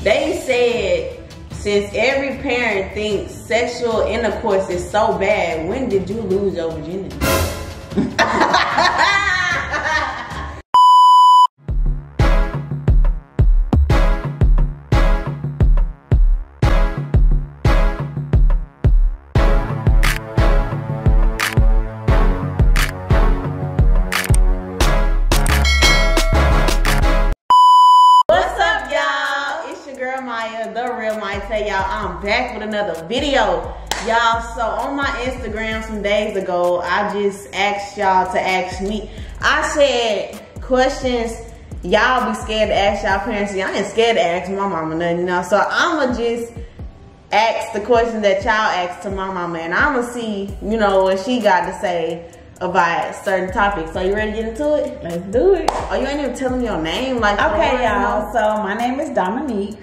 They said, since every parent thinks sexual intercourse is so bad, when did you lose your virginity? I'm back with another video, y'all. So on my Instagram some days ago, I just asked y'all to ask me. I said questions y'all be scared to ask y'all parents. Y'all ain't scared to ask my mama nothing, you know. So I'ma just ask the questions that y'all ask to my mama, and I'ma see, you know, what she got to say about certain topics. So you ready to get into it? Let's do it. Oh, you ain't even telling me your name, like. Okay, y'all. So my name is Dominique.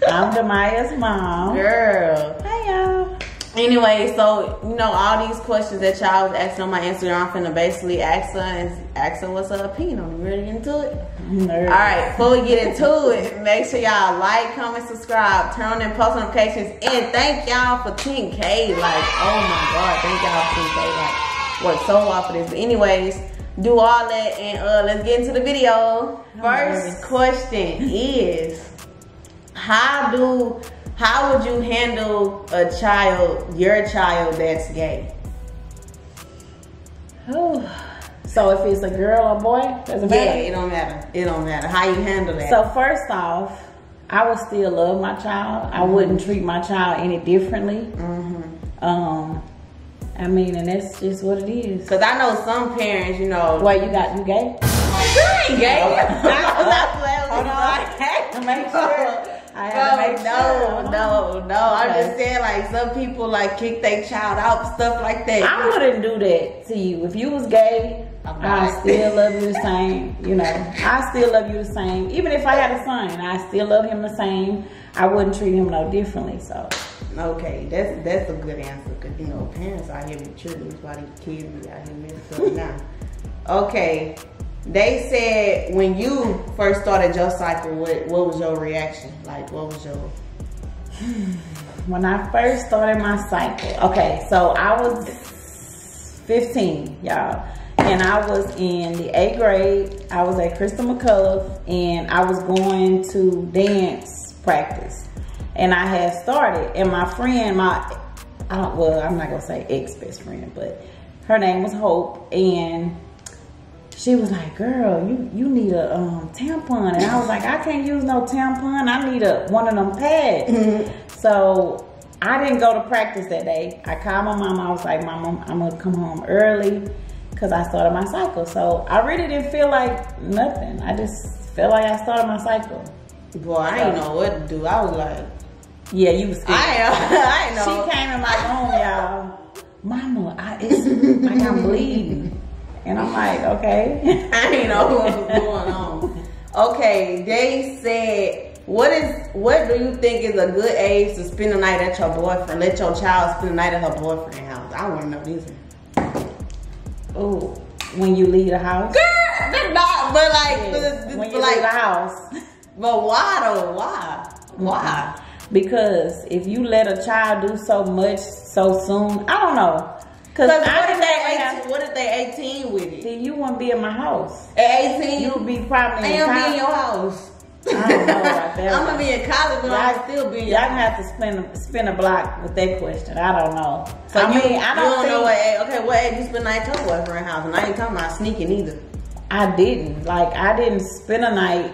I'm Demaya's mom. Girl. Hey, y'all. Anyway, so, you know, all these questions that y'all was asking on my Instagram, I'm finna basically ask her what's her opinion on it. You ready to get into it? Nerd. Alright, before we get into it, make sure y'all like, comment, subscribe, turn on them post notifications, and thank y'all for 10K. Like, oh my God, thank y'all for 10K. Like, worked so hard for this. But anyways, do all that, and let's get into the video. First question is, how would you handle a child, your child that's gay? Oh. So if it's a girl or boy, doesn't matter? Yeah, it don't matter. It don't matter how you handle that. So first off, I would still love my child. I wouldn't treat my child any differently. I mean, and that's just what it is. Cause I know some parents, you know. Wait, you gay? You ain't gay. Hold on, I had to make sure. No. I'm just saying, like, some people like kick their child out, stuff like that. I wouldn't do that to you. If you was gay, I still love you the same. You know, I still love you the same. Even if I had a son, I still love him the same. I wouldn't treat him no differently. So. Okay, that's a good answer. Cause you know, parents out here be tripping. That's why these kids be out here messed up now. Okay. They said when you first started your cycle, what was your reaction? Like, what was your... When I first started my cycle, okay, so I was 15, y'all, and I was in the 8th grade. I was at Crystal McCullough, and I was going to dance practice, and I had started, and my friend, well, I'm not gonna say ex-best friend, but her name was Hope, and she was like, girl, you need a tampon. And I was like, I can't use no tampon. I need one of them pads. So I didn't go to practice that day. I called my mom. I was like, Mom, I'm going to come home early because I started my cycle. So I really didn't feel like nothing. I just felt like I started my cycle. Boy, I didn't know what to do. I was like... Yeah, you was scared. I know. She came in my room, y'all. Mama, it's like I'm bleeding. And I'm like, okay. I didn't know what was going on. Okay, they said, what do you think is a good age to spend the night at your boyfriend? Let your child spend the night at her boyfriend's house. I want to know this one. Oh, when you leave the house? Girl, they're not, but like, yeah. When you leave the house. But why though? Why? Because if you let a child do so much so soon, I don't know. Cause what if they 18 with it? Then you wouldn't be in my house. At 18? You would be probably in college. Be in your house. I don't know about that. I'm gonna be in college, but I'll still be in your house. Y'all have to spin a block with that question. I don't know. So I don't know what age. Okay, what age you spend the night at your boyfriend's house? And I ain't talking about sneaking either. I didn't. Like, I didn't spend a night.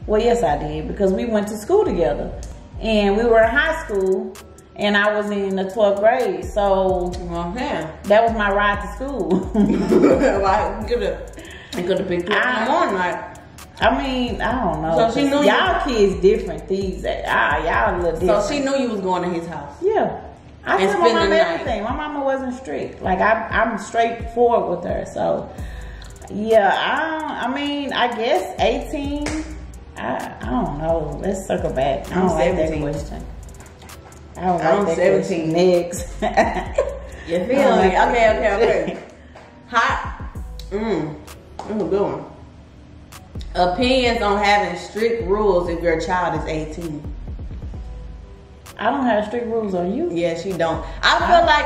Well, yes, I did, because we went to school together. And we were in high school. And I was in the 12th grade, so that was my ride to school. Like, you could have picked up in the morning, like. I mean, I don't know. So she knew y'all kids different these days. Y'all a little different. So she knew you was going to his house. Yeah, I told my mama everything. My mama wasn't strict. Like I'm straightforward with her. So yeah, I mean, I guess 18. I don't know. Let's circle back. I don't like that question. I don't like that 17. Next. You feel me? Okay. Hot. Good one. Opinions on having strict rules if your child is 18. I don't have strict rules on you. Yeah, she don't. I feel like,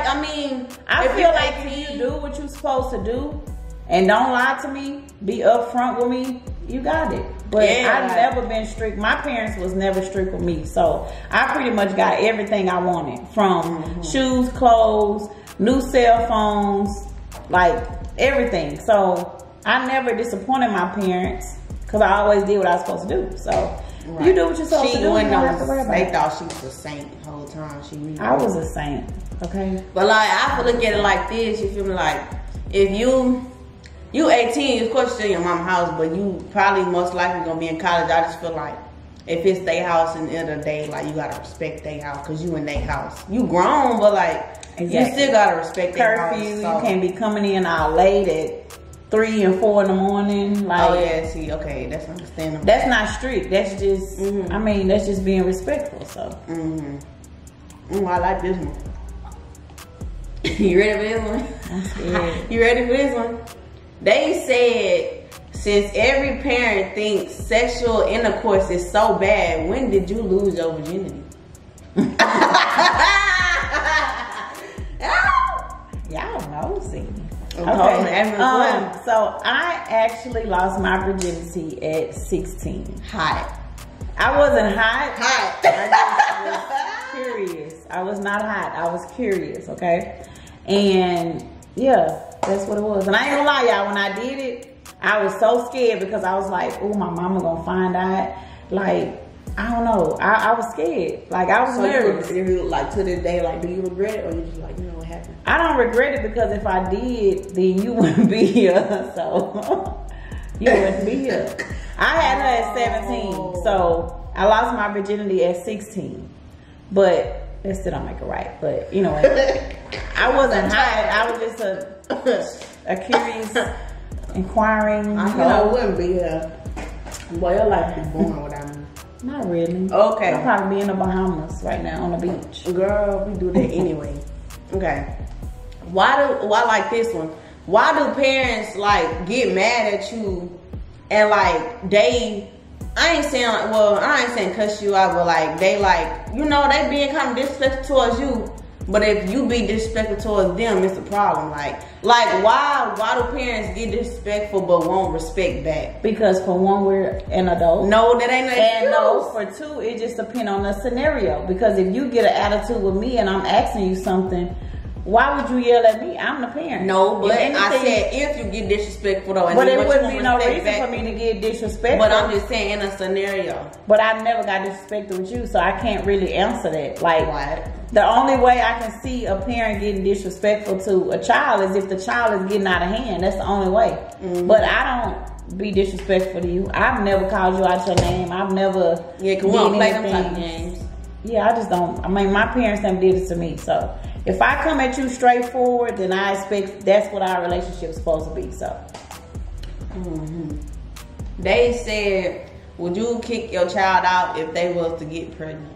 I feel like if you do what you're supposed to do and don't lie to me, be upfront with me, you got it. But yeah, I've never been strict. My parents was never strict with me. So I pretty much got everything I wanted. From shoes, clothes, new cell phones, like everything. So I never disappointed my parents because I always did what I was supposed to do. So you do what you're supposed to do. They thought she was a saint the whole time. I was a saint, okay? But like, I feel look at it like this. You feel me? Like, if you 18, of course you're still in your mom's house, but you probably most likely gonna be in college. I just feel like if it's their house and the end of the day, like, you gotta respect their house because you in their house. You grown, but like, you still gotta respect their house. Curfew, you can't be coming in all late at 3 and 4 in the morning. Like, oh yeah, see, okay, that's understandable. That's not strict. That's just, I mean, that's just being respectful. So, I like this one. You ready for this one? I'm scared. You ready for this one? They said, since every parent thinks sexual intercourse is so bad, when did you lose your virginity? Y'all know, see. Okay. So I actually lost my virginity at 16. Hot. I wasn't hot. Hot. I just was curious. I was not hot. I was curious, okay? And yeah, that's what it was. And I ain't gonna lie, y'all, when I did it, I was so scared because I was like, oh, my mama gonna find out. Like, I don't know. I was scared. Like, I was nervous. You, like, to this day, like, do you regret it, or you just like, you know what happened? I don't regret it because if I did, then you wouldn't be here. So you wouldn't be here. I had her at 17, so I lost my virginity at 16. But that still don't make it right. But you know what? I wasn't hot. I was just a curious, inquiring. I wouldn't be here. Boy, your life is boring without me. Not really. Okay. I'll probably be in the Bahamas right now on the beach. Girl, we do that anyway. Okay. Why like this one? Why do parents like get mad at you and like I ain't saying cuss you out, but like they like, you know, they being kind of disrespectful towards you. But if you be disrespectful towards them, it's a problem. Like why do parents get disrespectful but won't respect back? Because for one, we're an adult. No, that ain't no excuse. And no, for two, it just depends on the scenario. Because if you get an attitude with me and I'm asking you something, why would you yell at me? I'm the parent. No, but I said if you get disrespectful though. But there wouldn't be no reason for me to get disrespectful. But I'm just saying in a scenario. But I never got disrespected with you, so I can't really answer that. Like, what? The only way I can see a parent getting disrespectful to a child is if the child is getting out of hand. That's the only way. But I don't be disrespectful to you. I've never called you out your name. I've never. Yeah, because we don't play them type of games. Yeah, I just don't. I mean, my parents never did it to me, so. If I come at you straightforward, then I expect that's what our relationship is supposed to be. So, They said, would you kick your child out if they was to get pregnant?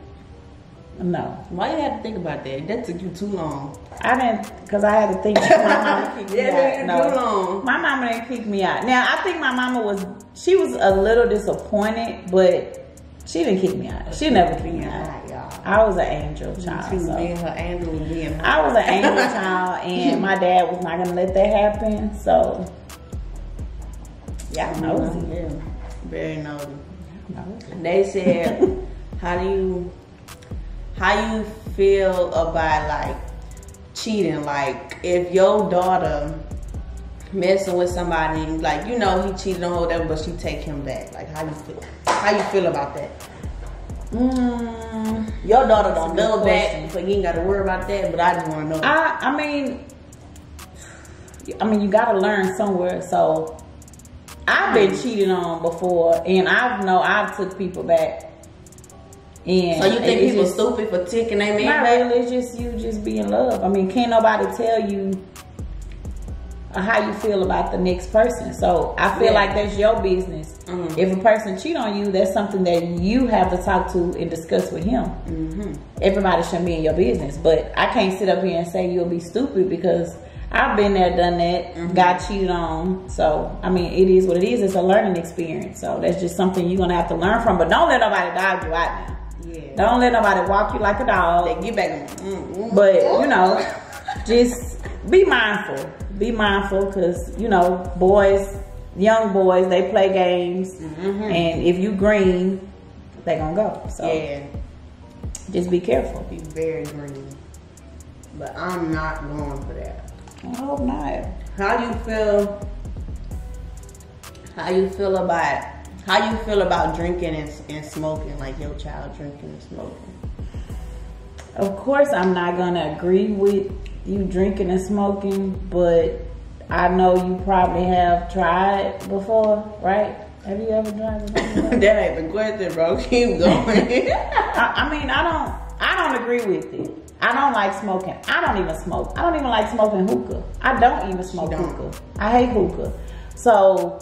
No. Why you had to think about that? That took you too long. I didn't, because I had to think my mama kicked me out. No. Too long. My mama didn't kick me out. Now, I think my mama she was a little disappointed, but she didn't kick me out. She never kicked me out. I was an angel child. I was an angel child, and my dad was not gonna let that happen. So, yeah, nosy. Yeah, very nosy. They said, how do you feel about like cheating? Like if your daughter messing with somebody, like you know he cheated on her, whatever, but she take him back. Like how you feel? How you feel about that? Your daughter don't double back, so you ain't got to worry about that. But I just want to know. I mean, you got to learn somewhere. So I've been cheated on before, and I've took people back. And so you think people stupid for taking their man back? Not really. It's just you just be in love. I mean, can't nobody tell you how you feel about the next person. So I feel like that's your business. If a person cheat on you, that's something that you have to talk to and discuss with him. Everybody shouldn't be in your business. But I can't sit up here and say you'll be stupid because I've been there, done that, got cheated on. So, I mean, it is what it is. It's a learning experience. So, that's just something you're going to have to learn from. But don't let nobody dog you out now. Yeah. Don't let nobody walk you like a dog. They get back. But, you know, just be mindful. Be mindful because, you know, boys, young boys, they play games. And if you green, they going to go. So, yeah. Just be careful. Be very green. But I'm not going for that. I hope not. How you feel about drinking and smoking, like your child drinking and smoking? Of course, I'm not gonna agree with you drinking and smoking, but I know you probably have tried before, right? Have you ever tried before? That ain't the question, bro. Keep going. I mean, I don't agree with it. I don't like smoking. I don't even smoke. I don't even like smoking hookah. I don't even smoke hookah. I hate hookah. So,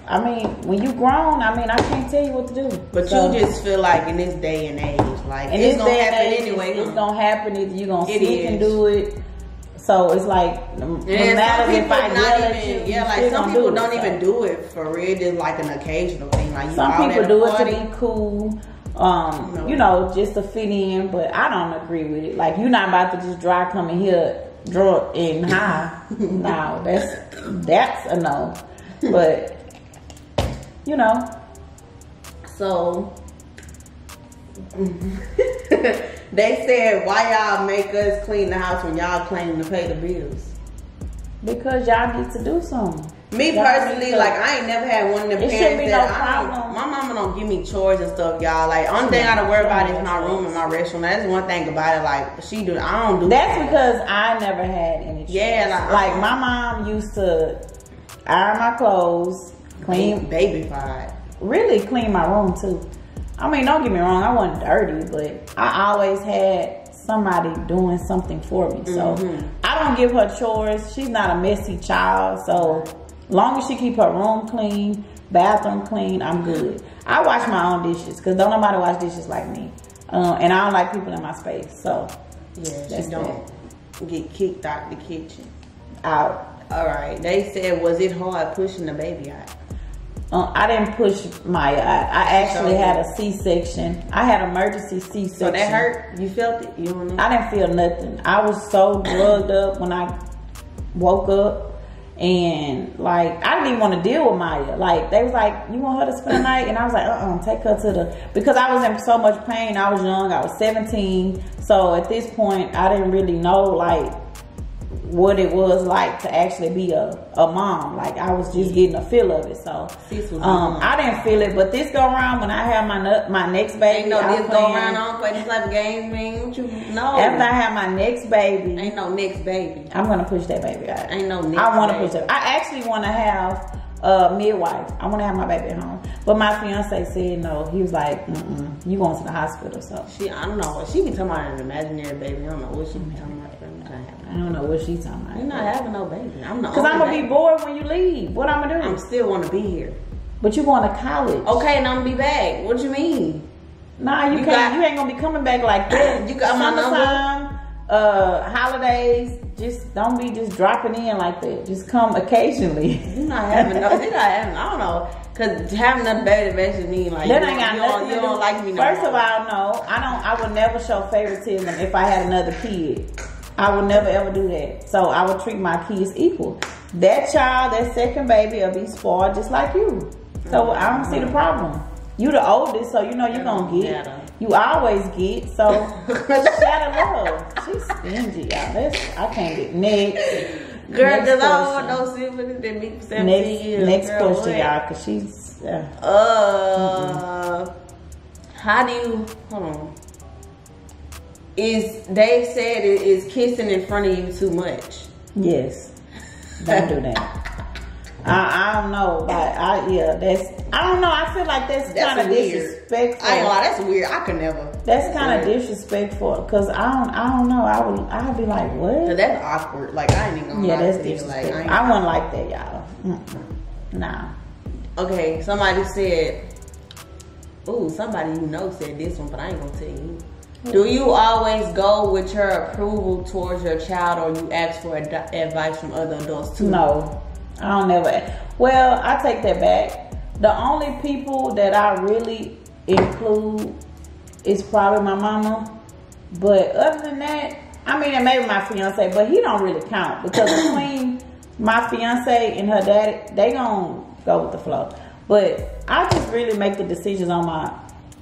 I mean, when you grown, I mean, I can't tell you what to do. But so, you just feel like in this day and age, like it's gonna happen anyway. It's gonna happen either you're gonna sneak and do it. So it's like, no matter if I yell at you, yeah, like some people don't even do it for real. Just like an occasional thing. Like some people do it to be cool. You know, just to fit in, but I don't agree with it. Like, you're not about to just dry come in here drunk and high. No, that's a no. But, you know, so they said, why y'all make us clean the house when y'all claim to pay the bills? Because y'all need to do something. Me personally, like, I ain't never had one of them parents that my mama don't give me chores and stuff, y'all. Like, only thing I gotta worry about is my room and my restroom. That's one thing about it. Like, I don't do that. That's because I never had any chores. Yeah, like my mom used to iron my clothes, clean, babyfied. Really clean my room too. I mean, don't get me wrong, I wasn't dirty, but I always had somebody doing something for me. So I don't give her chores. She's not a messy child, so long as she keep her room clean, bathroom clean, I'm good. I wash my own dishes because don't nobody wash dishes like me. And I don't like people in my space. So yeah, she don't get kicked out the kitchen. Out. All right. They said, was it hard pushing the baby out? I didn't push Maya out. I actually had a C-section. I had emergency C-section. So that hurt? You felt it? You don't know? I didn't feel nothing. I was so drugged up when I woke up. And like, I didn't even want to deal with Maya. Like, they was like, you want her to spend the night? And I was like, take her to because I was in so much pain. I was young, I was 17. So at this point, I didn't really know like what it was like to actually be a mom. Like, I was just getting a feel of it. So I didn't feel it. But this go around when I have my next baby. Ain't no this go around, I don't play this type of games, man. What you know? After I have my next baby. Ain't no next baby. I'm gonna push that baby out. Ain't no next I wanna push it. I actually wanna have a midwife. I wanna have my baby at home. But my fiance said no. He was like, you going to the hospital. So I don't know. She be talking about an imaginary baby. I don't know what she be talking about. I don't know what she's talking about. You're not having no baby. I'm not. Because I'm going to be bored when you leave. What I'm going to do? I'm still want to be here. But you going to college. Okay, and I'm going to be back. What you mean? Nah, you can't. You ain't going to be coming back like that. You got my number. Holidays, just don't be just dropping in like that. Just come occasionally. You're not having no. You're not having. I don't know. Cause having another baby basically mean like that ain't got nothing. You don't like me no First more. of all, no, I would never show favoritism if I had another kid. I would never ever do that. So I would treat my kids equal. That child, that second baby, will be spoiled just like you. So I don't see the problem. You the oldest, so you know you're gonna get. You always get. So shadow love. She's stingy, y'all. I can't get next. Girl, cause I don't want no siblings that meet 17 years. Next question, y'all, cause she's. How do you? Hold on. They said is kissing in front of you too much? Yes. Don't do that. I don't know, but I don't know. I feel like that's kind of disrespectful. I ain't gonna lie, that's weird. I could never. That's kind of disrespectful because I don't know. I'd be like, what? So that's awkward. Like I ain't even gonna. Yeah, that's disrespectful. Like, I wouldn't like that, y'all. Nah. Okay, somebody said. Ooh, somebody you know said this one, but I ain't gonna tell you. Do you always go with your approval towards your child, or you ask for advice from other adults too? No, I don't never. Well, I take that back. The only people that I really include is probably my mama. But other than that, I mean, and maybe my fiance, but he don't really count because between my fiance and her daddy, they gonna go with the flow. But I just really make the decisions on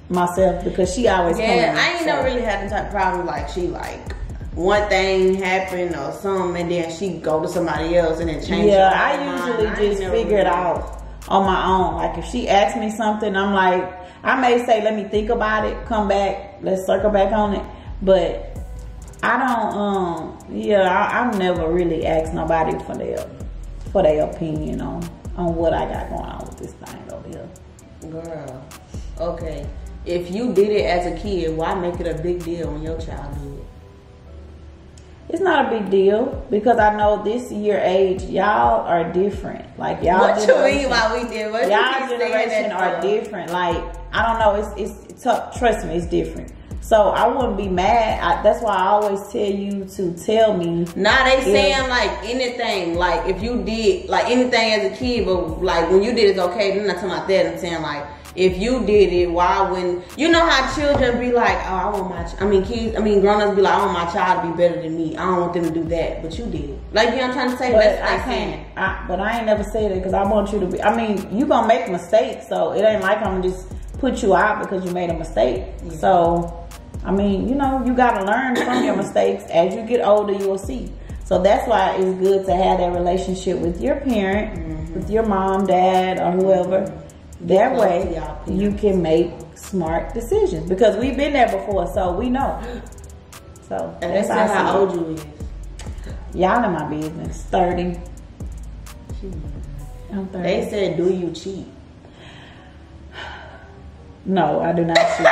myself because she always I ain't never really had the type of problem like she like one thing happened or something and then she go to somebody else and then change. Yeah, I usually just figure it out on my own. Like if she asks me something, I'm like, I may say, let me think about it, come back, let's circle back on it. But I don't, I've never really asked nobody for their opinion on what I got going on with this thing over here. Girl, okay. If you did it as a kid, why make it a big deal when your child did it? It's not a big deal because I know this year age, y'all are different. Like y'all. What you mean why we did? What y'all generation are different. Like I don't know. It's tough. Trust me, it's different. So I wouldn't be mad. That's why I always tell you to tell me. Nah, they saying like anything. Like if you did like anything as a kid, but like when you did it's okay. They're not talking about that. I'm saying like if you did it, why wouldn't you know how children be like, oh, I want my grown-ups be like, I want my child to be better than me. I don't want them to do that, but you did. Like, you know what I'm trying to say? But I can't. But I ain't never said it because I want you to be. I mean, you gonna make mistakes, so it ain't like I'm gonna just put you out because you made a mistake. Yeah. So, I mean, you know, you gotta learn from your mistakes. As you get older, you will see. So that's why it's good to have that relationship with your parent, with your mom, dad, or whoever. That way, you can make smart decisions because we've been there before, so we know. So and that's how old you is. Y'all in my business. 30. I'm 30. They said, do you cheat? No, I do not cheat.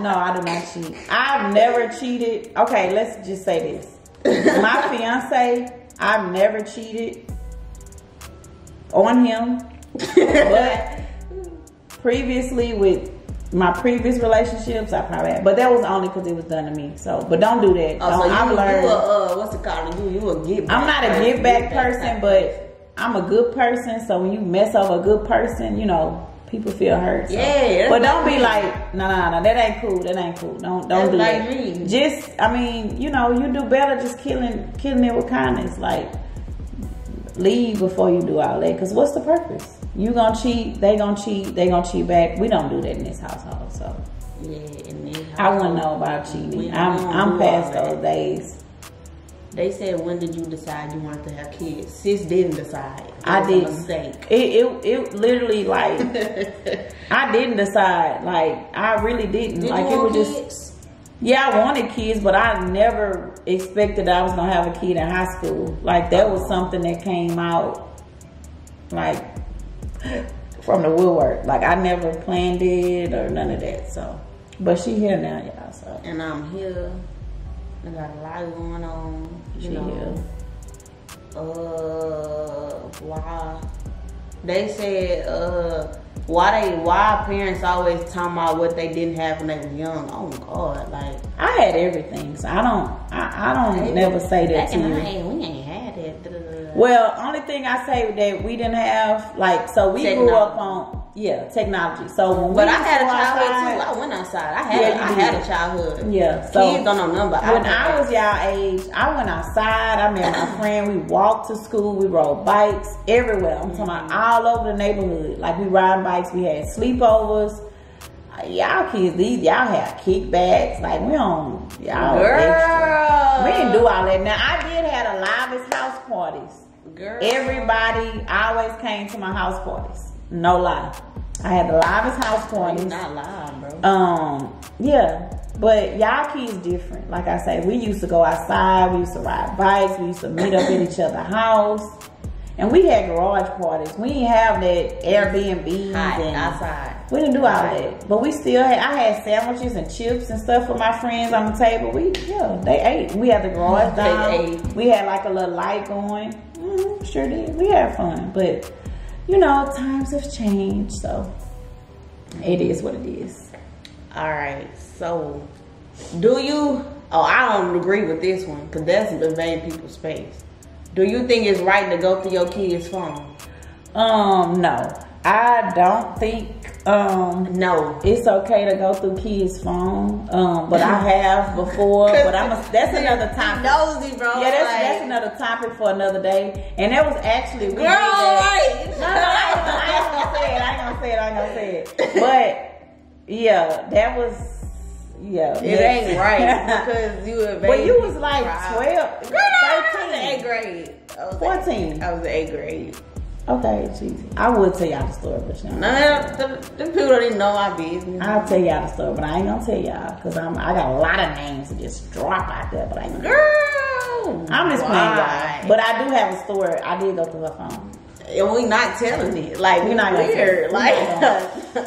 No, I do not cheat. I've never cheated. Okay, let's just say this. My fiance, I've never cheated on him. But previously with my previous relationships, I probably had, but that was only because it was done to me. So, but don't do that. Oh, so I've learned. What's it called? You a give back. I'm not a give back person, but I'm a good person. So when you mess up a good person, you know, people feel hurt. So. Yeah. But don't be like, no, that ain't cool. That ain't cool. Don't do that. Me. Just, I mean, you know, you do better just killing it with kindness. Like, leave before you do all that. Because what's the purpose? You gonna cheat, they gonna cheat back. We don't do that in this household, so yeah. In this household, I wouldn't know about cheating. I'm past those days. They said, when did you decide you wanted to have kids? Sis didn't decide. I didn't. A mistake. It literally like I didn't decide. Like I really didn't. Did like you want it was kids? just. Yeah, I wanted kids, but I never expected I was gonna have a kid in high school. Like that was something that came out like from the woodwork. Like I never planned it or none of that. So, but she here now, y'all. So, and I'm here. I got a lot going on. You know. Why? They said why parents always talking about what they didn't have when they were young. Oh God, like I had everything, so I don't never say that to you. We ain't had it. Well, only thing I say that we didn't have, like, so we grew up on technology. So when I had a childhood too. I went outside. I had a childhood. Yeah. So kids don't know number. When I was y'all age, I went outside. I met my friend. We walked to school. We rode bikes everywhere. I'm talking about all over the neighborhood. Like we riding bikes. We had sleepovers. Y'all kids, y'all had kickbacks. Like we on y'all extra. We didn't do all that. Now I did have the livest house parties. Girl. Everybody always came to my house parties. No lie. I had the livest house parties. Not lying, bro. Yeah. But y'all kids different. Like I say, we used to go outside. We used to ride bikes. We used to meet up at each other's house. And we had garage parties. We didn't have that Airbnbs and outside. We didn't do all that. But we still had, I had sandwiches and chips and stuff for my friends on the table. They ate. We had the garage down. We had like a little light going. Sure did. We had fun. But, you know, times have changed. So, it is what it is. Alright, so do you, oh, I don't agree with this one because that's invading people's space. Do you think it's right to go through your kid's phone? No. I don't think no, it's okay to go through kids' phone. But I have before. But that's another topic. Nosy, bro. Yeah, that's another topic for another day. And that was actually girl, right? No, I ain't gonna say it. But yeah, that was it ain't right because you invaded. But you was like 12, girl, I 13, was in 8th grade. I was 14. I was in 8th grade. Okay, cheesy. I would tell y'all the story, but you know. No, the people don't even know my business. I'll tell y'all the story, but I ain't gonna tell y'all because I got a lot of names to just drop out there. But I ain't. Girl, I'm just playing y'all. But I do have a story. I did go through her phone. And we not telling it. Like we're not weird. Like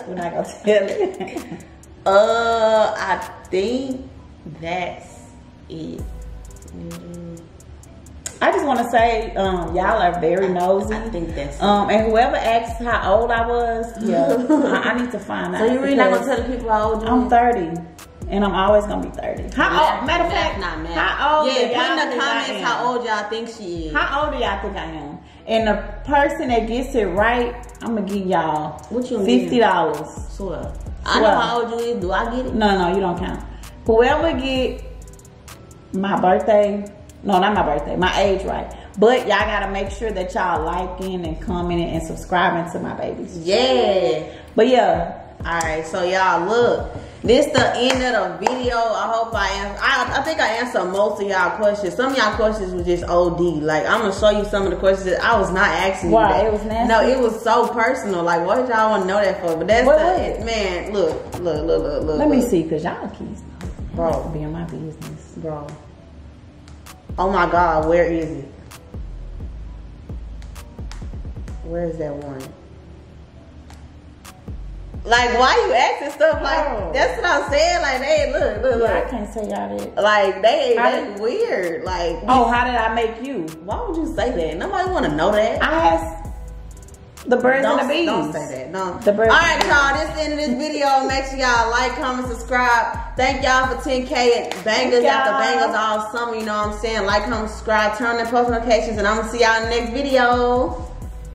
we're not gonna tell it. I think that's it. I just want to say, y'all are very nosy. I think that's and whoever asked how old I was, yeah, I need to find out. So you really not gonna tell the people how old you are? I'm 30, and I'm always gonna be 30. How old? Matter of fact, how old? Yeah, put in the comments how old y'all think she is. How old do y'all think I am? And the person that gets it right, I'm gonna give y'all $50. Swear. I know how old you is. Do I get it? No, you don't count. Whoever get my birthday. No, not my birthday. My age right. But y'all gotta make sure that y'all liking and commenting and subscribing to my babies. Yeah. But yeah. Alright, so y'all look. This the end of the video. I hope I think I answered most of y'all questions. Some of y'all questions was just OD. Like I'm gonna show you some of the questions that I was not asking you. Why? It was nasty. No, it was so personal. Like what did y'all want to know that for? But that's man, look. Let me see, cause y'all keys. Bro. Be in my business. Bro. Oh my God, where is it? Where is that one? Like, why you asking stuff like that's what I'm saying? Like, they look. Yeah, I can't say y'all that. Like, they weird. Like, oh, how did I make you? Why would you say that? Nobody want to know that. I asked the birds and the bees. Don't say that. No. The birds. All right, y'all. This is the end of this video. Make sure y'all like, comment, subscribe. Thank y'all for 10K bangers after bangers all summer. You know what I'm saying? Like, comment, subscribe, turn on the post notifications, and I'm gonna see y'all in the next video.